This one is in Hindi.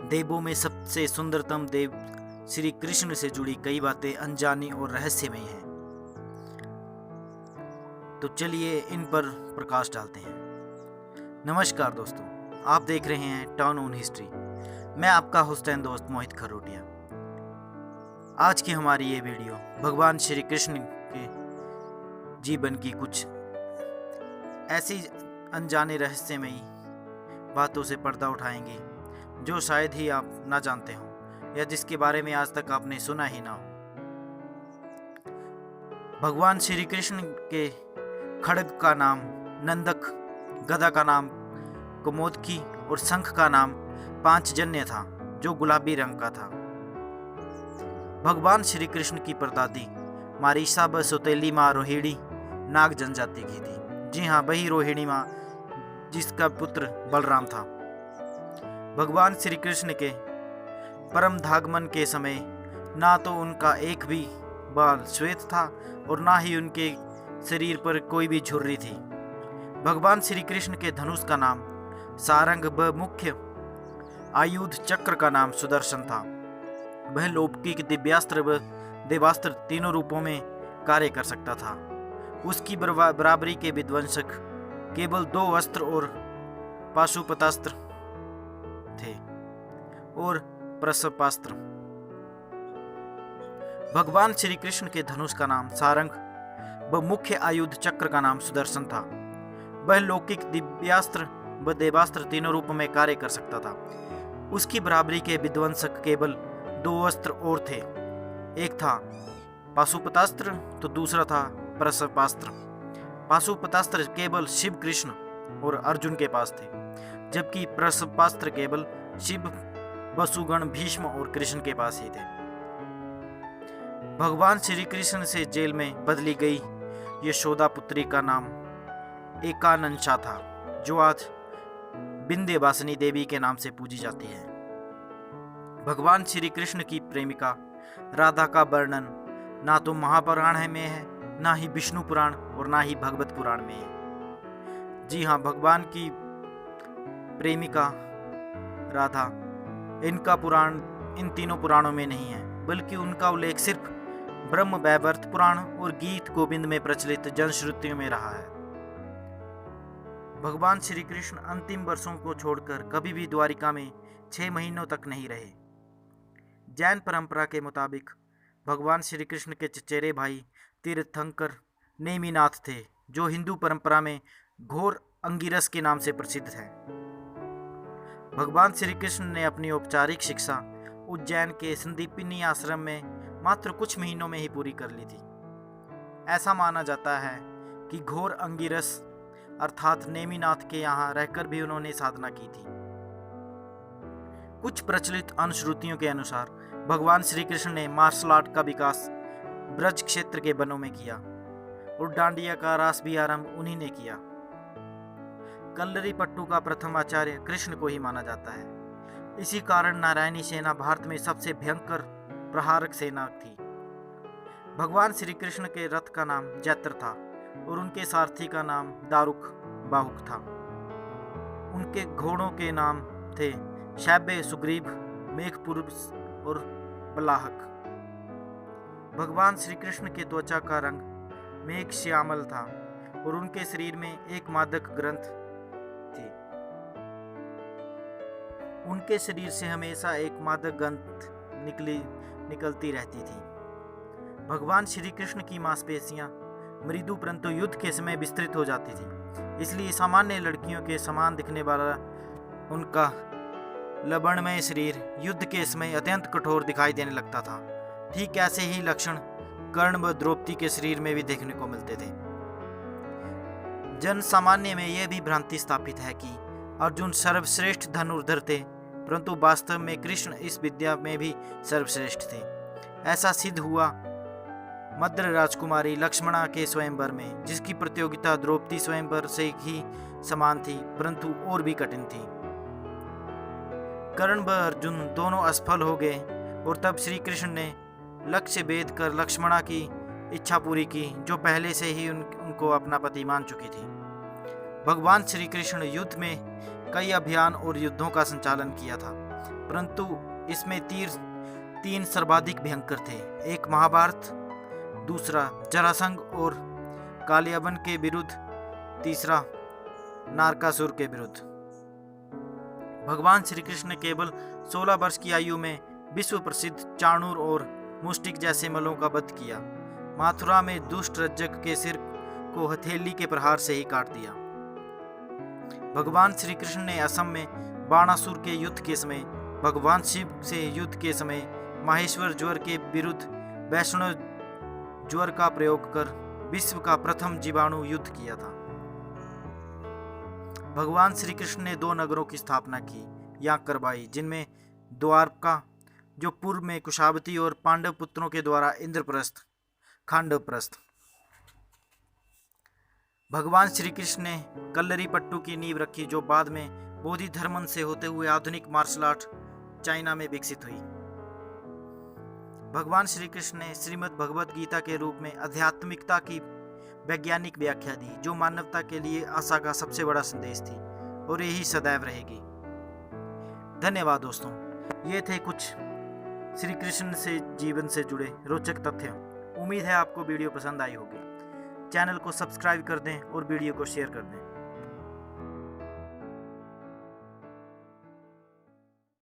देवों में सबसे सुंदरतम देव श्री कृष्ण से जुड़ी कई बातें अनजानी और रहस्यमयी हैं। तो चलिए इन पर प्रकाश डालते हैं। नमस्कार दोस्तों, आप देख रहे हैं टर्न ऑन हिस्ट्री। मैं आपका होस्ट एंड दोस्त मोहित खरोटिया। आज की हमारी ये वीडियो भगवान श्री कृष्ण के जीवन की कुछ ऐसी अनजाने रहस्यमयी बातों से पर्दा उठाएंगे जो शायद ही आप ना जानते हो या जिसके बारे में आज तक आपने सुना ही ना हो। भगवान श्री कृष्ण के खड्ग का नाम नंदक, गदा का नाम कुमोदकी और शंख का नाम पांचजन्य था जो गुलाबी रंग का था। भगवान श्री कृष्ण की परदादी मारीसा व सौतेली माँ रोहिणी नाग जनजाति की थी। जी हाँ, वही रोहिणी माँ जिसका पुत्र बलराम था। भगवान श्री कृष्ण के परम धागमन के समय ना तो उनका एक भी बाल श्वेत था और ना ही उनके शरीर पर कोई भी झुर्री थी। भगवान श्री कृष्ण के धनुष का नाम सारंग व मुख्य आयुध चक्र का नाम सुदर्शन था। वह लौकिक, दिव्यास्त्र व देवास्त्र तीनों रूपों में कार्य कर सकता था। उसकी बराबरी के विध्वंसक केवल 2 अस्त्र और पाशुपतास्त्र थे और प्रसपास्त्र। भगवान श्री कृष्ण के धनुष का नाम सारंग व मुख्य आयुध चक्र का नाम सुदर्शन था। वह लौकिक, दिव्यास्त्र व देवास्त्र तीनों रूपों में कार्य कर सकता था। उसकी बराबरी के विध्वंसक केवल 2 अस्त्र और थे। एक था पाशुपतास्त्र तो दूसरा था प्रसपास्त्र। पाशुपतास्त्र केवल शिव, कृष्ण और अर्जुन के पास थे, जबकि प्रसपास्त्र केवल शिव, वसुगण, भीष्म और कृष्ण के पास ही थे। भगवान श्री कृष्ण से जेल में बदली गई यशोदा पुत्री का नाम एकानंशा था, जो आज विंध्यवासिनी देवी के नाम से पूजी जाती है। भगवान श्री कृष्ण की प्रेमिका राधा का वर्णन ना तो महापुराण में है, ना ही विष्णु पुराण और ना ही भगवत पुराण में है। जी हाँ, भगवान की प्रेमिका राधा, इनका पुराण इन तीनों पुराणों में नहीं है, बल्कि उनका उल्लेख सिर्फ ब्रह्म वैवर्त पुराण और गीत गोविंद में प्रचलित जनश्रुतियों में रहा है। भगवान श्री कृष्ण अंतिम वर्षों को छोड़कर कभी भी द्वारिका में 6 महीनों तक नहीं रहे। जैन परंपरा के मुताबिक भगवान श्री कृष्ण के चचेरे भाई तीर्थंकर नेमिनाथ थे, जो हिंदू परंपरा में घोर अंगिरस के नाम से प्रसिद्ध है। भगवान श्री कृष्ण ने अपनी औपचारिक शिक्षा उज्जैन के संदीपिनी आश्रम में मात्र कुछ महीनों में ही पूरी कर ली थी। ऐसा माना जाता है कि घोर अंगिरस अर्थात नेमिनाथ के यहाँ रहकर भी उन्होंने साधना की थी। कुछ प्रचलित अनुश्रुतियों के अनुसार भगवान श्री कृष्ण ने मार्शल आर्ट का विकास ब्रज क्षेत्र के वनों में किया और डांडिया का रास भी आरंभ उन्हीं ने किया। कल्लरी पट्टू का प्रथम आचार्य कृष्ण को ही माना जाता है। इसी कारण नारायणी सेना भारत में सबसे भयंकर प्रहारक सेना थी। भगवान श्री कृष्ण के रथ का नाम जैत्र था और उनके सारथी का नाम दारुक बाहुक था। उनके घोड़ों के नाम थे शैब्य, सुग्रीव, मेघपुरुष और बलाहक। भगवान श्री कृष्ण के त्वचा का रंग मेघ श्यामल था और उनके शरीर में एक मादक ग्रंथ थी। उनके शरीर से हमेशा एक मादक गंध निकलती रहती थी। भगवान श्री कृष्ण की मांसपेशियां मृदु परंतु युद्ध के समय विस्तृत हो जाती थी, इसलिए सामान्य लड़कियों के समान दिखने वाला उनका लवणमय शरीर युद्ध के समय अत्यंत कठोर दिखाई देने लगता था। ठीक ऐसे ही लक्षण कर्ण व द्रौपदी के शरीर में भी देखने को मिलते थे। जन सामान्य में यह भी भ्रांति स्थापित है कि अर्जुन सर्वश्रेष्ठ धनुर्धर थे, परंतु वास्तव में कृष्ण इस विद्या में भी सर्वश्रेष्ठ थे। ऐसा सिद्ध हुआ मद्र राजकुमारी लक्ष्मणा के स्वयंवर में, जिसकी प्रतियोगिता द्रौपदी स्वयंवर से ही समान थी परंतु और भी कठिन थी। कर्ण व अर्जुन दोनों असफल हो गए और तब श्री कृष्ण ने लक्ष्य भेद कर लक्ष्मणा की इच्छा पूरी की, जो पहले से ही उनको अपना पति मान चुकी थी। भगवान श्री कृष्ण युद्ध में कई अभियान और युद्धों का संचालन किया था। परंतु इसमें तीन सर्वाधिक भयंकर थे। एक महाभारत, दूसरा जरासंध और कालियाबन के विरुद्ध, तीसरा नारकासुर के विरुद्ध। भगवान श्री कृष्ण ने केवल 16 वर्ष की आयु में विश्व प्रसिद्ध चाणूर और मुष्टिक जैसे मल्लों का वध किया। मथुरा में दुष्ट रज्जक के सिर को हथेली के प्रहार से ही काट दिया। भगवान श्री कृष्ण ने असम में बाणासुर के युद्ध के समय, भगवान शिव से युद्ध के समय माहेश्वर ज्वर के विरुद्ध वैष्णव ज्वर का प्रयोग कर विश्व का प्रथम जीवाणु युद्ध किया था। भगवान श्री कृष्ण ने 2 नगरों की स्थापना की या करवाई, जिनमें द्वारका जो पूर्व में कुशावती और पांडव पुत्रों के द्वारा इंद्रप्रस्थ, खांडवप्रस्थ। भगवान श्री कृष्ण ने कल्लरीपट्टू की नींव रखी, जो बाद में बोधि धर्म से होते हुए आधुनिक मार्शल आर्ट चाइना में विकसित हुई। भगवान श्री कृष्ण ने श्रीमद् भगवद गीता के रूप में आध्यात्मिकता की वैज्ञानिक व्याख्या दी, जो मानवता के लिए आशा का सबसे बड़ा संदेश थी और यही सदैव रहेगी। धन्यवाद दोस्तों, ये थे कुछ श्री कृष्ण से जीवन से जुड़े रोचक तथ्य। उम्मीद है आपको वीडियो पसंद आई होगी। चैनल को सब्सक्राइब कर दें और वीडियो को शेयर कर दें।